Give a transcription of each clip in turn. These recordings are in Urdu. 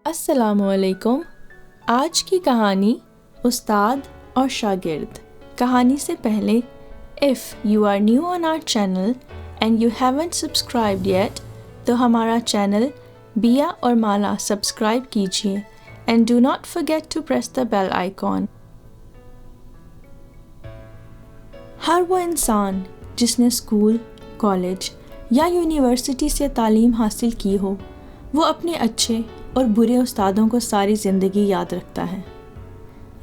السلام علیکم۔ آج کی کہانی استاد اور شاگرد۔ کہانی سے پہلے if you are new on our channel and you haven't subscribed yet تو ہمارا چینل بیا اور مالا سبسکرائب کیجیے and do not forget to press the bell icon۔ ہر وہ انسان جس نے اسکول، کالج یا یونیورسٹی سے تعلیم حاصل کی ہو وہ اپنے اچھے اور برے استادوں کو ساری زندگی یاد رکھتا ہے۔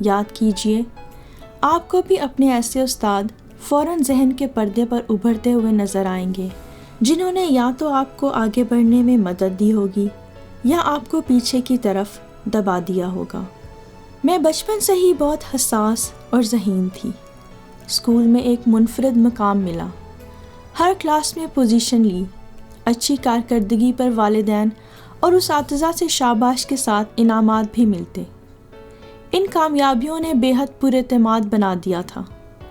یاد کیجئے، آپ کو بھی اپنے ایسے استاد فوراً ذہن کے پردے پر ابھرتے ہوئے نظر آئیں گے جنہوں نے یا تو آپ کو آگے بڑھنے میں مدد دی ہوگی یا آپ کو پیچھے کی طرف دبا دیا ہوگا۔ میں بچپن سے ہی بہت حساس اور ذہین تھی۔ اسکول میں ایک منفرد مقام ملا، ہر کلاس میں پوزیشن لی، اچھی کارکردگی پر والدین اور اساتذہ سے شاباش کے ساتھ انعامات بھی ملتے۔ ان کامیابیوں نے بے حد پراعتماد بنا دیا تھا۔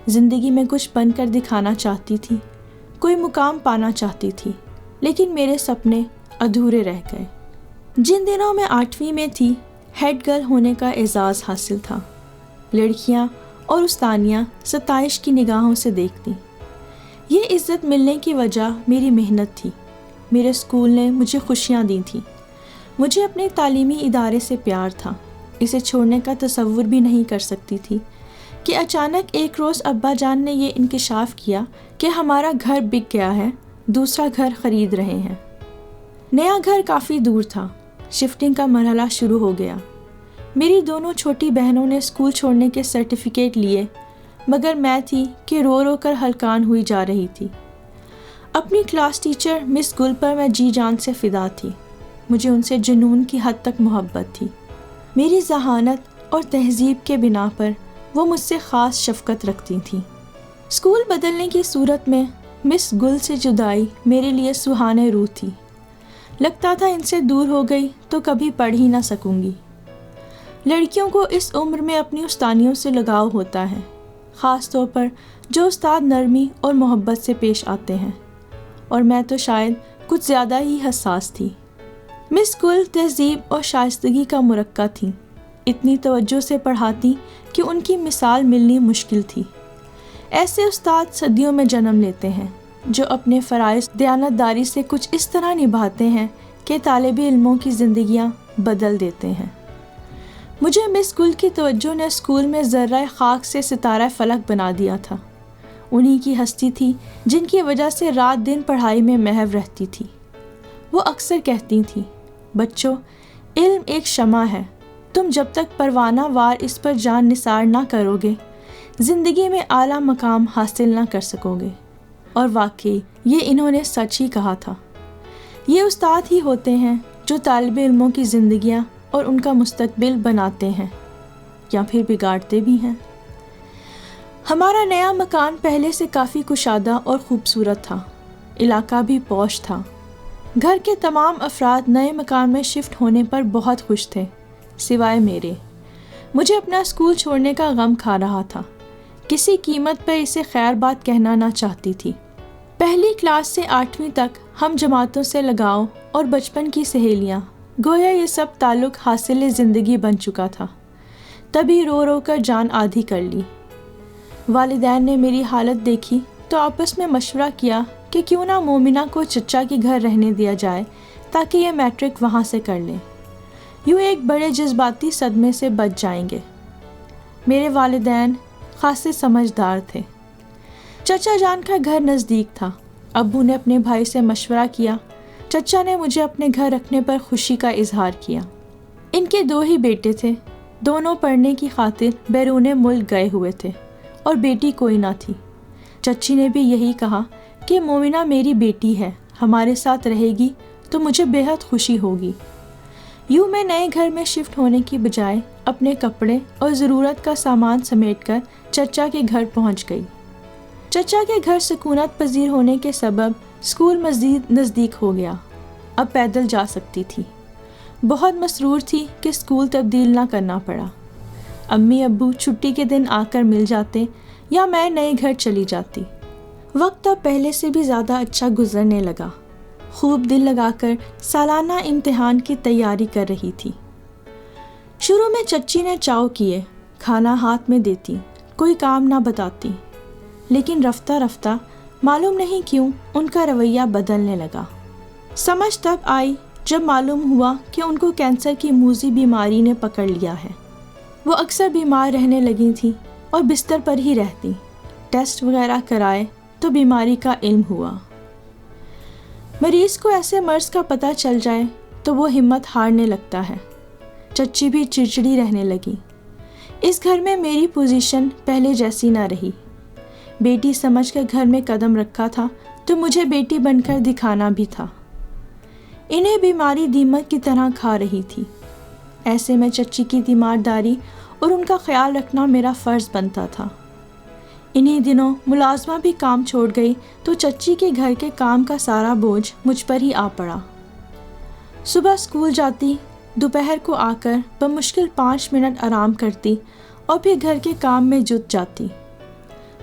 زندگی میں کچھ بن کر دکھانا چاہتی تھی، کوئی مقام پانا چاہتی تھی، لیکن میرے سپنے ادھورے رہ گئے۔ جن دنوں میں 8ویں میں تھی، ہیڈ گرل ہونے کا اعزاز حاصل تھا۔ لڑکیاں اور استانیاں ستائش کی نگاہوں سے دیکھتیں۔ یہ عزت ملنے کی وجہ میری محنت تھی۔ میرے اسکول نے مجھے خوشیاں دی تھیں۔ مجھے اپنے تعلیمی ادارے سے پیار تھا، اسے چھوڑنے کا تصور بھی نہیں کر سکتی تھی کہ اچانک ایک روز ابا جان نے یہ انکشاف کیا کہ ہمارا گھر بک گیا ہے، دوسرا گھر خرید رہے ہیں۔ نیا گھر کافی دور تھا، شفٹنگ کا مرحلہ شروع ہو گیا۔ میری دونوں چھوٹی بہنوں نے اسکول چھوڑنے کے سرٹیفکیٹ لیے، مگر میں تھی کہ رو رو کر ہلکان ہوئی جا رہی تھی۔ اپنی کلاس ٹیچر مس گل پر میں جی جان سے فدا تھی۔ مجھے ان سے جنون کی حد تک محبت تھی۔ میری ذہانت اور تہذیب کے بنا پر وہ مجھ سے خاص شفقت رکھتی تھیں۔ اسکول بدلنے کی صورت میں مس گل سے جدائی میرے لیے سہانے روح تھی۔ لگتا تھا ان سے دور ہو گئی تو کبھی پڑھ ہی نہ سکوں گی۔ لڑکیوں کو اس عمر میں اپنی استانیوں سے لگاؤ ہوتا ہے، خاص طور پر جو استاد نرمی اور محبت سے پیش آتے ہیں، اور میں تو شاید کچھ زیادہ ہی حساس تھی۔ مس گل تہذیب اور شائستگی کا مرکہ تھیں، اتنی توجہ سے پڑھاتی کہ ان کی مثال ملنی مشکل تھی۔ ایسے استاد صدیوں میں جنم لیتے ہیں جو اپنے فرائض دیانتداری سے کچھ اس طرح نبھاتے ہیں کہ طالب علموں کی زندگیاں بدل دیتے ہیں۔ مجھے مس گل کی توجہ نے اسکول میں ذرہ خاک سے ستارہ فلک بنا دیا تھا۔ انہی کی ہستی تھی جن کی وجہ سے رات دن پڑھائی میں محو رہتی تھی۔ وہ اکثر کہتی تھیں، بچوں، علم ایک شمع ہے، تم جب تک پروانہ وار اس پر جان نثار نہ کرو گے زندگی میں اعلیٰ مقام حاصل نہ کر سکو گے۔ اور واقعی یہ انہوں نے سچ ہی کہا تھا۔ یہ استاد ہی ہوتے ہیں جو طالب علموں کی زندگیاں اور ان کا مستقبل بناتے ہیں یا پھر بگاڑتے بھی ہیں۔ ہمارا نیا مکان پہلے سے کافی کشادہ اور خوبصورت تھا، علاقہ بھی پوش تھا۔ گھر کے تمام افراد نئے مکان میں شفٹ ہونے پر بہت خوش تھے، سوائے میرے۔ مجھے اپنا اسکول چھوڑنے کا غم کھا رہا تھا، کسی قیمت پر اسے خیر بات کہنا نہ چاہتی تھی۔ پہلی کلاس سے 8ویں تک ہم جماعتوں سے لگاؤ اور بچپن کی سہیلیاں، گویا یہ سب تعلق حاصل زندگی بن چکا تھا۔ تبھی رو رو کر جان آدھی کر لی۔ والدین نے میری حالت دیکھی تو آپس میں مشورہ کیا کہ کیوں نہ مومنہ کو چچا کے گھر رہنے دیا جائے تاکہ یہ میٹرک وہاں سے کر لے، یوں ایک بڑے جذباتی صدمے سے بچ جائیں گے۔ میرے والدین خاصے سمجھدار تھے۔ چچا جان کا گھر نزدیک تھا۔ ابو نے اپنے بھائی سے مشورہ کیا، چچا نے مجھے اپنے گھر رکھنے پر خوشی کا اظہار کیا۔ ان کے 2 ہی بیٹے تھے، دونوں پڑھنے کی خاطر بیرون ملک گئے ہوئے تھے اور بیٹی کوئی نہ تھی۔ چچی نے بھی یہی کہا کہ مومنہ میری بیٹی ہے، ہمارے ساتھ رہے گی تو مجھے بے حد خوشی ہوگی۔ یوں میں نئے گھر میں شفٹ ہونے کی بجائے اپنے کپڑے اور ضرورت کا سامان سمیٹ کر چچا کے گھر پہنچ گئی۔ چچا کے گھر سکونت پذیر ہونے کے سبب اسکول مزید نزدیک ہو گیا، اب پیدل جا سکتی تھی۔ بہت مسرور تھی کہ اسکول تبدیل نہ کرنا پڑا۔ امی ابو چھٹی کے دن آ کر مل جاتے یا میں نئے گھر چلی جاتی۔ وقت اب پہلے سے بھی زیادہ اچھا گزرنے لگا۔ خوب دل لگا کر سالانہ امتحان کی تیاری کر رہی تھی۔ شروع میں چچی نے چاؤ کیے، کھانا ہاتھ میں دیتی، کوئی کام نہ بتاتی، لیکن رفتہ رفتہ معلوم نہیں کیوں ان کا رویہ بدلنے لگا۔ سمجھ تب آئی جب معلوم ہوا کہ ان کو کینسر کی موذی بیماری نے پکڑ لیا ہے۔ وہ اکثر بیمار رہنے لگی تھیں اور بستر پر ہی رہتی۔ ٹیسٹ وغیرہ کرائے تو بیماری کا علم ہوا۔ مریض کو ایسے مرض کا پتہ چل جائے تو وہ ہمت ہارنے لگتا ہے۔ چچی بھی چڑچڑی رہنے لگی۔ اس گھر میں میری پوزیشن پہلے جیسی نہ رہی۔ بیٹی سمجھ کر گھر میں قدم رکھا تھا تو مجھے بیٹی بن کر دکھانا بھی تھا۔ انہیں بیماری دیمک کی طرح کھا رہی تھی۔ ایسے میں چچی کی تیمارداری اور ان کا خیال رکھنا میرا فرض بنتا تھا۔ انہی دنوں ملازمہ بھی کام چھوڑ گئی تو چچی کے گھر کے کام کا سارا بوجھ مجھ پر ہی آ پڑا۔ صبح اسکول جاتی، دوپہر کو آ کر بمشکل 5 منٹ آرام کرتی اور پھر گھر کے کام میں جٹ جاتی۔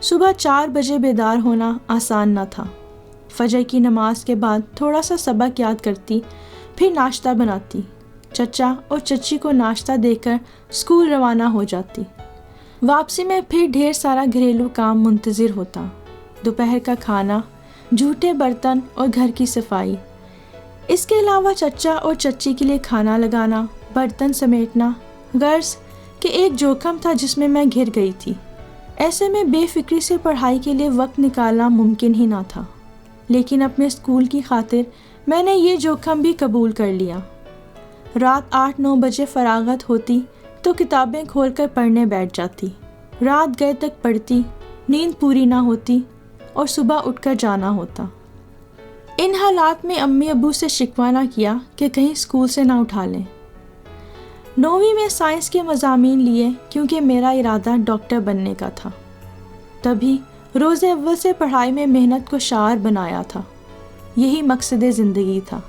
صبح 4 بجے بیدار ہونا آسان نہ تھا۔ فجر کی نماز کے بعد تھوڑا سا سبق یاد کرتی، پھر ناشتہ بناتی، چچا اور چچی کو ناشتہ دے کر اسکول روانہ ہو جاتی۔ واپسی میں پھر ڈھیر سارا گھریلو کام منتظر ہوتا۔ دوپہر کا کھانا، جھوٹے برتن اور گھر کی صفائی۔ اس کے علاوہ چچا اور چچی کے لیے کھانا لگانا، برتن سمیٹنا، غرض کہ ایک جوخم تھا جس میں میں گھر گئی تھی۔ ایسے میں بے فکری سے پڑھائی کے لیے وقت نکالنا ممکن ہی نہ تھا، لیکن اپنے اسکول کی خاطر میں نے یہ جوخم بھی قبول کر لیا۔ رات 8-9 بجے فراغت ہوتی تو کتابیں کھول کر پڑھنے بیٹھ جاتی۔ رات گئے تک پڑھتی، نیند پوری نہ ہوتی اور صبح اٹھ کر جانا ہوتا۔ ان حالات میں امی ابو سے شکوہ نہ کیا کہ کہیں اسکول سے نہ اٹھا لیں۔ 9ویں میں سائنس کے مضامین لیے کیونکہ میرا ارادہ ڈاکٹر بننے کا تھا۔ تبھی روز اول سے پڑھائی میں محنت کو شعار بنایا تھا۔ یہی مقصد زندگی تھا۔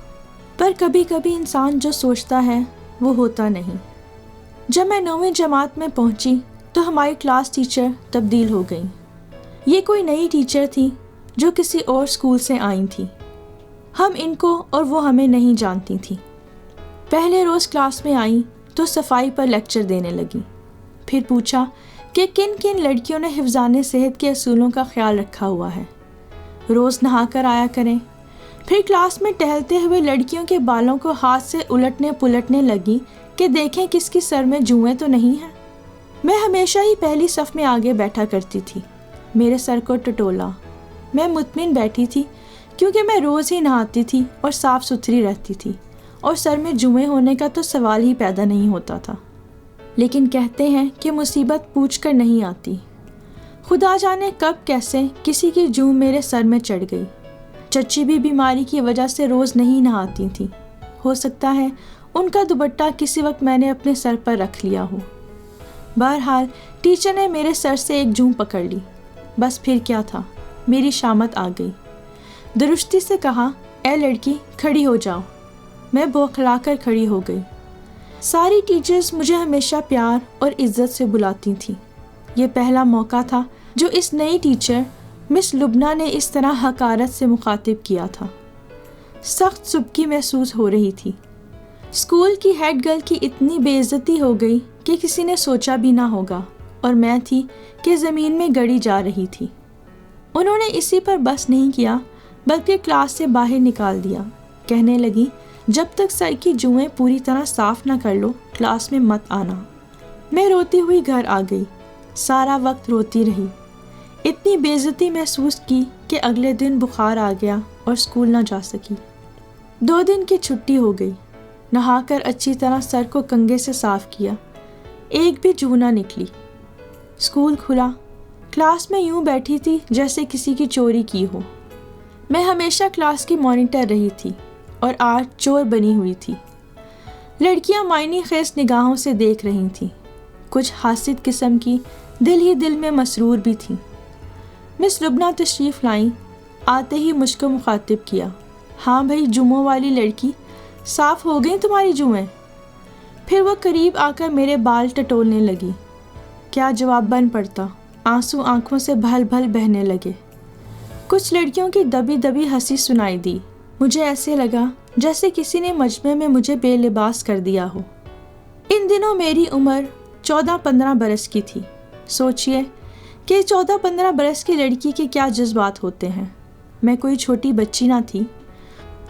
پر کبھی کبھی انسان جو سوچتا ہے وہ ہوتا نہیں۔ جب میں 9ویں جماعت میں پہنچی تو ہماری کلاس ٹیچر تبدیل ہو گئیں۔ یہ کوئی نئی ٹیچر تھی جو کسی اور اسکول سے آئی تھی۔ ہم ان کو اور وہ ہمیں نہیں جانتی تھیں۔ پہلے روز کلاس میں آئیں تو صفائی پر لیکچر دینے لگی۔ پھر پوچھا کہ کن کن لڑکیوں نے حفظان صحت کے اصولوں کا خیال رکھا ہوا ہے، روز نہا کر آیا کریں۔ پھر کلاس میں ٹہلتے ہوئے لڑکیوں کے بالوں کو ہاتھ سے الٹنے پلٹنے لگی کہ دیکھیں کس کی سر میں جوئیں تو نہیں ہیں۔ میں ہمیشہ ہی پہلی صف میں آگے بیٹھا کرتی تھی۔ میرے سر کو ٹٹولا۔ میں مطمئن بیٹھی تھی کیونکہ میں روز ہی نہاتی تھی اور صاف ستھری رہتی تھی، اور سر میں جوئیں ہونے کا تو سوال ہی پیدا نہیں ہوتا تھا۔ لیکن کہتے ہیں کہ مصیبت پوچھ کر نہیں آتی۔ خدا جانے کب کیسے کسی کی جوں میرے سر میں چڑھ گئی۔ چچی بھی بیماری کی وجہ سے روز نہیں نہاتی تھی۔ ہو سکتا ہے ان کا دوپٹہ کسی وقت میں نے اپنے سر پر رکھ لیا ہو۔ بہرحال ٹیچر نے میرے سر سے ایک جوں پکڑ لی۔ بس پھر کیا تھا، میری شامت آ گئی۔ درستی سے کہا، اے لڑکی کھڑی ہو جاؤ۔ میں بوکھلا کر کھڑی ہو گئی۔ ساری ٹیچرز مجھے ہمیشہ پیار اور عزت سے بلاتی تھیں۔ یہ پہلا موقع تھا جو اس نئی ٹیچر مس لبنہ نے اس طرح حقارت سے مخاطب کیا تھا۔ سخت سبکی محسوس ہو رہی تھی۔ اسکول کی ہیڈ گرل کی اتنی بے عزتی ہو گئی کہ کسی نے سوچا بھی نہ ہوگا، اور میں تھی کہ زمین میں گڑی جا رہی تھی۔ انہوں نے اسی پر بس نہیں کیا بلکہ کلاس سے باہر نکال دیا۔ کہنے لگی، جب تک سر کی جوئیں پوری طرح صاف نہ کر لو کلاس میں مت آنا۔ میں روتی ہوئی گھر آ گئی۔ سارا وقت روتی رہی۔ اتنی بے عزتی محسوس کی کہ اگلے دن بخار آ گیا اور اسکول نہ جا سکی۔ 2 دن کی چھٹی ہو گئی۔ نہا کر اچھی طرح سر کو کنگھے سے صاف کیا۔ ایک بھی جو نہ نکلی۔ اسکول کھلا۔ کلاس میں یوں بیٹھی تھی جیسے کسی کی چوری کی ہو۔ میں ہمیشہ کلاس کی مانیٹر رہی تھی اور آج چور بنی ہوئی تھی۔ لڑکیاں معنی خیز نگاہوں سے دیکھ رہی تھیں۔ کچھ حاسد قسم کی دل ہی دل میں مسرور بھی تھیں۔ مس لبنہ تشریف لائیں۔ آتے ہی مجھ کو مخاطب کیا، ہاں بھائی جمعوں والی لڑکی، صاف ہو گئیں تمہاری جوئیں؟ پھر وہ قریب آ کر میرے بال ٹٹولنے لگی۔ کیا جواب بن پڑتا؟ آنسو آنکھوں سے بھل بھل بہنے لگے۔ کچھ لڑکیوں کی دبی دبی ہنسی سنائی دی۔ مجھے ایسے لگا جیسے کسی نے مجمع میں مجھے بے لباس کر دیا ہو۔ ان دنوں میری عمر 14-15 برس کی تھی۔ سوچئے کہ 14-15 برس کی لڑکی کے کیا جذبات ہوتے ہیں۔ میں کوئی چھوٹی بچی نہ تھی۔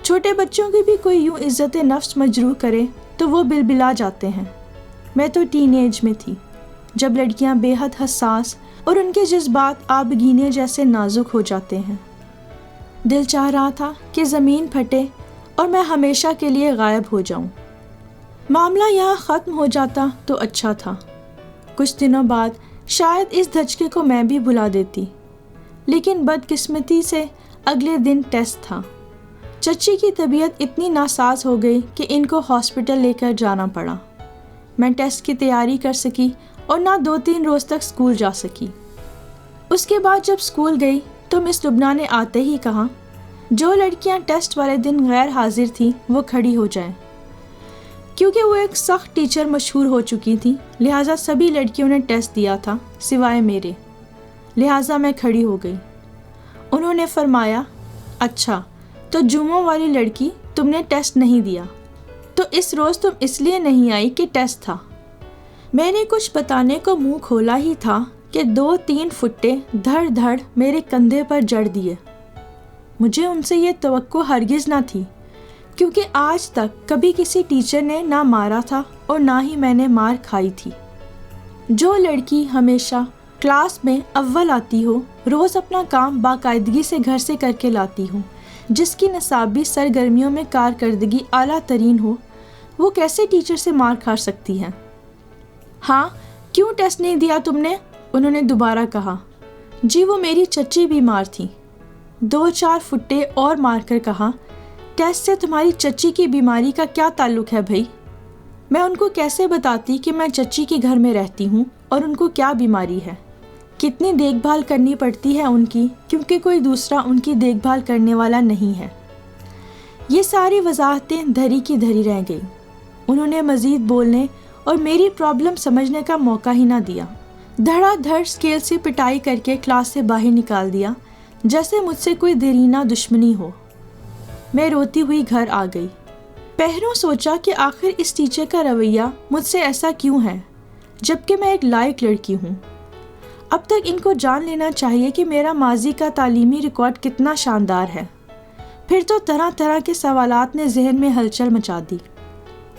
چھوٹے بچوں کی بھی کوئی یوں عزت نفس مجروح کرے تو وہ بلبلا جاتے ہیں۔ میں تو ٹین ایج میں تھی، جب لڑکیاں بے حد حساس اور ان کے جذبات آبگینے جیسے نازک ہو جاتے ہیں۔ دل چاہ رہا تھا کہ زمین پھٹے اور میں ہمیشہ کے لیے غائب ہو جاؤں۔ معاملہ یہاں ختم ہو جاتا تو اچھا تھا۔ کچھ دنوں بعد شاید اس دھچکے کو میں بھی بھلا دیتی، لیکن بدقسمتی سے اگلے دن ٹیسٹ تھا۔ چچی کی طبیعت اتنی ناساز ہو گئی کہ ان کو ہاسپٹل لے کر جانا پڑا۔ میں ٹیسٹ کی تیاری کر سکی اور نہ 2-3 روز تک اسکول جا سکی۔ اس کے بعد جب اسکول گئی تو مس لبنہ نے آتے ہی کہا، جو لڑکیاں ٹیسٹ والے دن غیر حاضر تھیں وہ کھڑی ہو جائیں۔ کیونکہ وہ ایک سخت ٹیچر مشہور ہو چکی تھی، لہٰذا سبھی لڑکیوں نے ٹیسٹ دیا تھا سوائے میرے، لہٰذا میں کھڑی ہو گئی۔ انہوں نے فرمایا، اچھا تو جمعوں والی لڑکی تم نے ٹیسٹ نہیں دیا، تو اس روز تم اس لیے نہیں آئی کہ ٹیسٹ تھا۔ میں نے کچھ بتانے کو منہ کھولا ہی تھا کہ 2-3 فٹے دھڑ دھڑ میرے کندھے پر جڑ دیے۔ مجھے ان سے یہ توقع ہرگز نہ تھی، کیونکہ آج تک کبھی کسی ٹیچر نے نہ مارا تھا اور نہ ہی میں نے مار کھائی تھی۔ جو لڑکی ہمیشہ کلاس میں اول آتی ہو، روز اپنا کام باقاعدگی سے گھر سے کر کے لاتی ہو، جس کی نصابی سرگرمیوں میں کارکردگی اعلیٰ ترین ہو، وہ کیسے ٹیچر سے مار کھا سکتی ہے؟ ہاں، کیوں ٹیسٹ نہیں دیا تم نے؟ انہوں نے دوبارہ کہا۔ جی وہ میری چچی بیمار تھی۔ 2-4 فٹے اور مار کر کہا، ٹیسٹ سے تمہاری چچی کی بیماری کا کیا تعلق ہے بھائی؟ میں ان کو کیسے بتاتی کہ میں چچی کے گھر میں رہتی ہوں اور ان کو کیا بیماری ہے، کتنی دیکھ بھال کرنی پڑتی ہے ان کی، کیونکہ کوئی دوسرا ان کی دیکھ بھال کرنے والا نہیں ہے۔ یہ ساری وضاحتیں دھری کی دھری رہ گئی۔ انہوں نے مزید بولنے اور میری پرابلم سمجھنے کا موقع ہی نہ دیا۔ دھڑا دھڑ اسکیل سے پٹائی کر کے کلاس سے باہر نکال دیا، جیسے مجھ سے کوئی دیرینہ دشمنی ہو۔ میں روتی ہوئی گھر آ گئی۔ پہروں سوچا کہ آخر اس ٹیچر کا رویہ مجھ سے ایسا کیوں ہے، جبکہ میں ایک لائق لڑکی ہوں۔ اب تک ان کو جان لینا چاہیے کہ میرا ماضی کا تعلیمی ریکارڈ کتنا شاندار ہے۔ پھر تو طرح طرح کے سوالات نے ذہن میں ہلچل مچا دی۔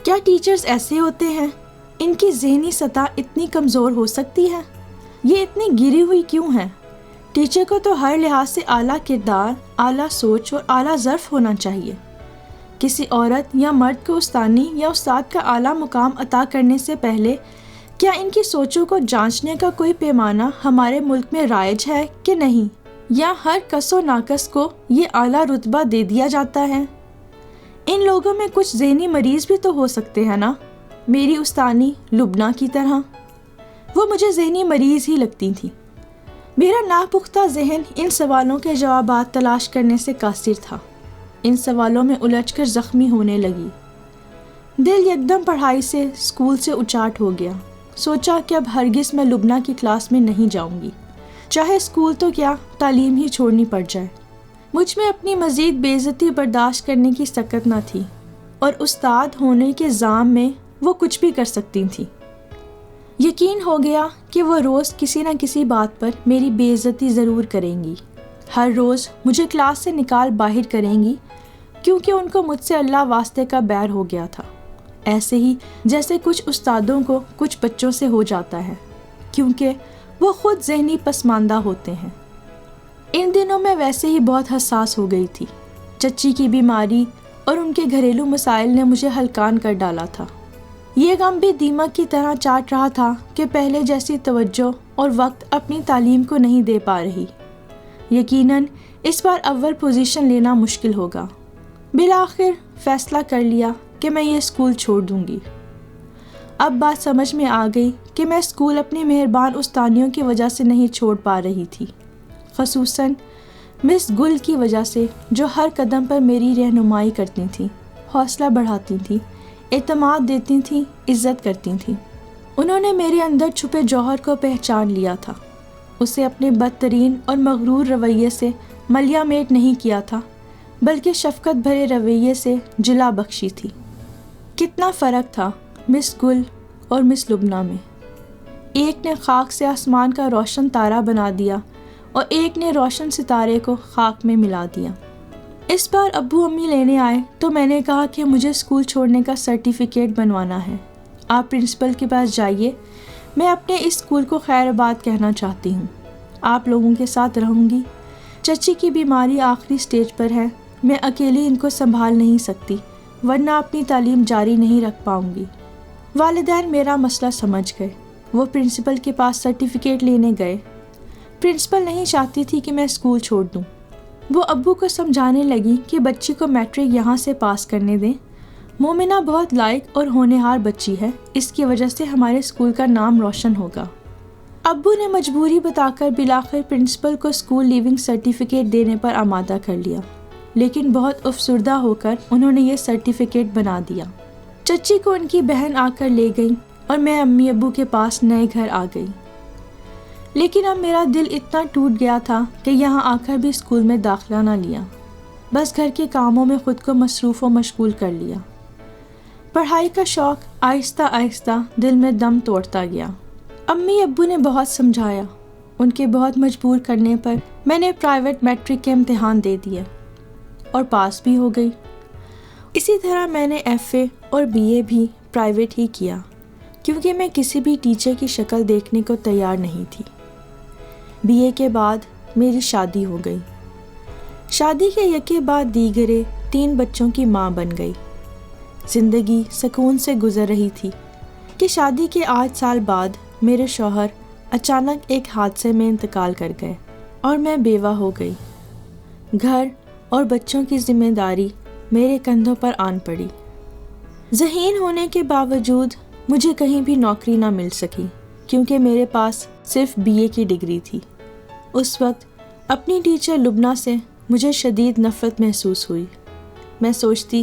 کیا ٹیچرز ایسے ہوتے ہیں؟ ان کی ذہنی سطح اتنی کمزور ہو سکتی ہے؟ یہ اتنی گری ہوئی کیوں ہے؟ ٹیچر کو تو ہر لحاظ سے اعلیٰ کردار، اعلیٰ سوچ اور اعلیٰ ظرف ہونا چاہیے۔ کسی عورت یا مرد کو استانی یا استاد کا اعلیٰ مقام عطا کرنے سے پہلے کیا ان کی سوچوں کو جانچنے کا کوئی پیمانہ ہمارے ملک میں رائج ہے کہ نہیں؟ یا ہر کس و ناقص کو یہ اعلیٰ رتبہ دے دیا جاتا ہے؟ ان لوگوں میں کچھ ذہنی مریض بھی تو ہو سکتے ہیں نا، میری استانی لبنہ کی طرح۔ وہ مجھے ذہنی مریض ہی لگتی تھی۔ میرا ناپختہ ذہن ان سوالوں کے جوابات تلاش کرنے سے قاصر تھا۔ ان سوالوں میں الجھ کر زخمی ہونے لگی۔ دل یکدم پڑھائی سے، اسکول سے اچاٹ ہو گیا۔ سوچا کہ اب ہرگز میں لبنہ کی کلاس میں نہیں جاؤں گی، چاہے اسکول تو کیا تعلیم ہی چھوڑنی پڑ جائے۔ مجھ میں اپنی مزید بے عزتی برداشت کرنے کی سکت نہ تھی، اور استاد ہونے کے زعم میں وہ کچھ بھی کر سکتی تھی۔ یقین ہو گیا کہ وہ روز کسی نہ کسی بات پر میری بے عزتی ضرور کریں گی۔ ہر روز مجھے کلاس سے نکال باہر کریں گی، کیونکہ ان کو مجھ سے اللہ واسطے کا بیر ہو گیا تھا، ایسے ہی جیسے کچھ استادوں کو کچھ بچوں سے ہو جاتا ہے، کیونکہ وہ خود ذہنی پسماندہ ہوتے ہیں۔ ان دنوں میں ویسے ہی بہت حساس ہو گئی تھی۔ چچی کی بیماری اور ان کے گھریلو مسائل نے مجھے ہلکان کر ڈالا تھا۔ یہ غم بھی دیمک کی طرح چاٹ رہا تھا کہ پہلے جیسی توجہ اور وقت اپنی تعلیم کو نہیں دے پا رہی۔ یقیناً اس بار اول پوزیشن لینا مشکل ہوگا۔ بالآخر فیصلہ کر لیا کہ میں یہ اسکول چھوڑ دوں گی۔ اب بات سمجھ میں آ گئی کہ میں اسکول اپنی مہربان استانیوں کی وجہ سے نہیں چھوڑ پا رہی تھی، خصوصاً مس گل کی وجہ سے، جو ہر قدم پر میری رہنمائی کرتی تھیں، حوصلہ بڑھاتی تھیں، اعتماد دیتی تھیں، عزت کرتی تھیں۔ انہوں نے میرے اندر چھپے جوہر کو پہچان لیا تھا، اسے اپنے بدترین اور مغرور رویے سے ملیا میٹ نہیں کیا تھا، بلکہ شفقت بھرے رویے سے جلا بخشی تھی۔ کتنا فرق تھا مس گل اور مس لبنہ میں۔ ایک نے خاک سے آسمان کا روشن تارا بنا دیا اور ایک نے روشن ستارے کو خاک میں ملا دیا۔ اس بار ابو امی لینے آئے تو میں نے کہا کہ مجھے اسکول چھوڑنے کا سرٹیفکیٹ بنوانا ہے، آپ پرنسپل کے پاس جائیے، میں اپنے اس اسکول کو خیر آباد کہنا چاہتی ہوں، آپ لوگوں کے ساتھ رہوں گی۔ چچی کی بیماری آخری سٹیج پر ہے، میں اکیلی ان کو سنبھال نہیں سکتی ورنہ اپنی تعلیم جاری نہیں رکھ پاؤں گی۔ والدین میرا مسئلہ سمجھ گئے، وہ پرنسپل کے پاس سرٹیفکیٹ لینے گئے۔ پرنسپل نہیں چاہتی تھی کہ میں اسکول چھوڑ دوں۔ وہ ابو کو سمجھانے لگی کہ بچی کو میٹرک یہاں سے پاس کرنے دیں، مومنہ بہت لائق اور ہونہار بچی ہے، اس کی وجہ سے ہمارے اسکول کا نام روشن ہوگا۔ ابو نے مجبوری بتا کر بالآخر پرنسپل کو اسکول لیونگ سرٹیفکیٹ دینے پر آمادہ کر لیا، لیکن بہت افسردہ ہو کر انہوں نے یہ سرٹیفکیٹ بنا دیا۔ چچی کو ان کی بہن آ کر لے گئی اور میں امی ابو کے پاس نئے گھر آ گئی، لیکن اب میرا دل اتنا ٹوٹ گیا تھا کہ یہاں آ کر بھی اسکول میں داخلہ نہ لیا، بس گھر کے کاموں میں خود کو مصروف و مشغول کر لیا۔ پڑھائی کا شوق آہستہ آہستہ دل میں دم توڑتا گیا۔ امی ابو نے بہت سمجھایا، ان کے بہت مجبور کرنے پر میں نے پرائیویٹ میٹرک کے امتحان دے دیے اور پاس بھی ہو گئی۔ اسی طرح میں نے ایف اے اور بی اے بھی پرائیویٹ ہی کیا، کیونکہ میں کسی بھی ٹیچر کی شکل دیکھنے کو تیار نہیں تھی۔ بی اے کے بعد میری شادی ہو گئی۔ شادی کے یکے بعد دیگرے 3 بچوں کی ماں بن گئی۔ زندگی سکون سے گزر رہی تھی کہ شادی کے 8 سال بعد میرے شوہر اچانک ایک حادثے میں انتقال کر گئے اور میں بیوہ ہو گئی۔ گھر اور بچوں کی ذمہ داری میرے کندھوں پر آن پڑی۔ ذہین ہونے کے باوجود مجھے کہیں بھی نوکری نہ مل سکی، کیونکہ میرے پاس صرف بی اے کی ڈگری تھی۔ اس وقت اپنی ٹیچر لبنہ سے مجھے شدید نفرت محسوس ہوئی۔ میں سوچتی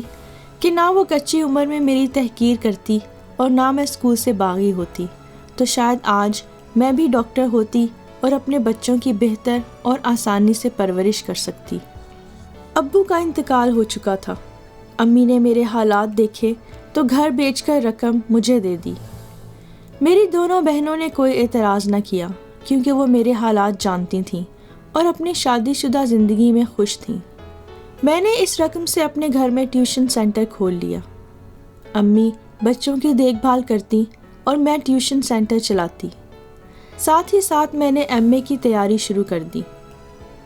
کہ نہ وہ کچی عمر میں میری تحقیر کرتی اور نہ میں اسکول سے باغی ہوتی تو شاید آج میں بھی ڈاکٹر ہوتی اور اپنے بچوں کی بہتر اور آسانی سے پرورش کر سکتی۔ ابو کا انتقال ہو چکا تھا۔ امی نے میرے حالات دیکھے تو گھر بیچ کر رقم مجھے دے دی۔ میری دونوں بہنوں نے کوئی اعتراض نہ کیا، کیونکہ وہ میرے حالات جانتی تھیں اور اپنی شادی شدہ زندگی میں خوش تھیں۔ میں نے اس رقم سے اپنے گھر میں ٹیوشن سینٹر کھول لیا۔ امی بچوں کی دیکھ بھال کرتی اور میں ٹیوشن سینٹر چلاتی۔ ساتھ ہی ساتھ میں نے ایم اے کی تیاری شروع کر دی۔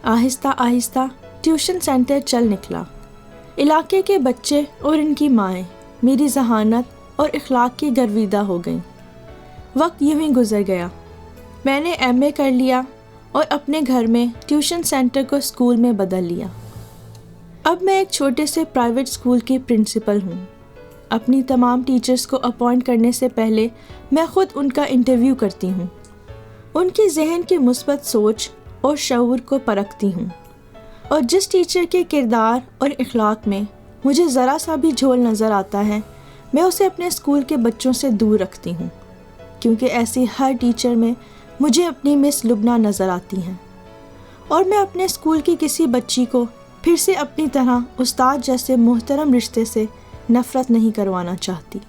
آہستہ آہستہ ٹیوشن سینٹر چل نکلا۔ علاقے کے بچے اور ان کی مائیں میری ذہانت اور اخلاق کی گرویدہ ہو گئیں۔ وقت یوں ہی گزر گیا۔ میں نے ایم اے کر لیا اور اپنے گھر میں ٹیوشن سینٹر کو اسکول میں بدل لیا۔ اب میں ایک چھوٹے سے پرائیویٹ اسکول کی پرنسپل ہوں۔ اپنی تمام ٹیچرز کو اپوائنٹ کرنے سے پہلے میں خود ان کا انٹرویو کرتی ہوں، ان کی ذہن کی مثبت سوچ اور شعور کو پرکھتی ہوں، اور جس ٹیچر کے کردار اور اخلاق میں مجھے ذرا سا بھی جھول نظر آتا ہے میں اسے اپنے اسکول کے بچوں سے دور رکھتی ہوں، کیونکہ ایسی ہر ٹیچر میں مجھے اپنی مس لبنہ نظر آتی ہیں، اور میں اپنے اسکول کی کسی بچی کو پھر سے اپنی طرح استاد جیسے محترم رشتے سے نفرت نہیں کروانا چاہتی۔